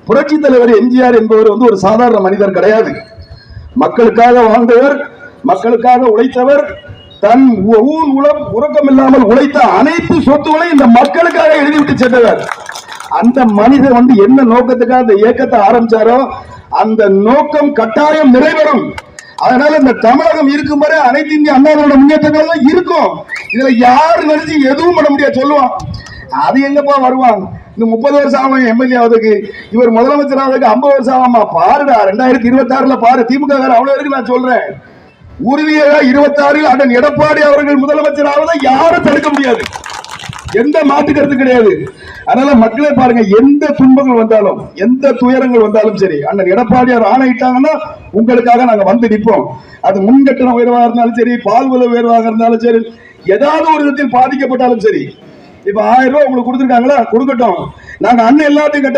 புரட்சி தலைவர் எம்ஜிஆர் என்பவர் ஒரு சாதாரண மனிதர் கிடையாது. மக்களுக்காக வாழ்ந்தவர், மக்களுக்காக உழைத்தவர், தன் உறக்கம் இல்லாமல் உழைத்த அனைத்து சொத்துக்களையும் இந்த மக்களுக்காக எழுதிவிட்டு சென்றவர். அந்த மனிதர் என்ன நோக்கத்துக்காக அந்த இயக்கத்தை ஆரம்பிச்சாரோ அந்த நோக்கம் கட்டாயம் நிறைவேறும். அதனால இந்த தமிழகம் இருக்கும் வரை அனைத்து இந்திய அண்ணா திராவிட முன்னேற்றங்கள் தான் இருக்கும். இதுல யாரு நினைச்சு எதுவும் பண்ண முடியாது சொல்லுவான். அது எங்கப்பா வருவாங்க? இந்த 30 வருஷம் ஆகும் எம்எல்ஏ ஆகுதுக்கு, இவர் முதலமைச்சர் ஆகுதுக்கு 50 வருஷம் ஆகுமா? பாருடா 2026 பாரு. திமுக அவ்வளவு இருக்கு. நான் சொல்றேன், உறுதியாக 26 அண்ணன் எடப்பாடி அவர்கள் முதலமைச்சர் ஆவதை யாரும் தடுக்க முடியாது. எந்த மாற்று கருத்து கிடையாது. அதனால மக்களே பாருங்க, எந்த துன்பங்கள் வந்தாலும் எந்த துயரங்கள் வந்தாலும் சரி, அண்ணன் எடப்பாடியார் ஆணையிட்டாங்கன்னா உங்களுக்காக நாங்க வந்து நிற்போம். அது முன்கட்டண உயர்வாக இருந்தாலும் சரி, பால் விலை உயர்வாக இருந்தாலும் சரி, ஏதாவது ஒரு விதத்தில் பாதிக்கப்பட்டாலும் சரி. இப்ப 1000 ரூபாய் உங்களுக்கு கொடுத்துருக்காங்களா, கொடுக்கட்டும். நாங்க அண்ணன் எல்லாத்தையும்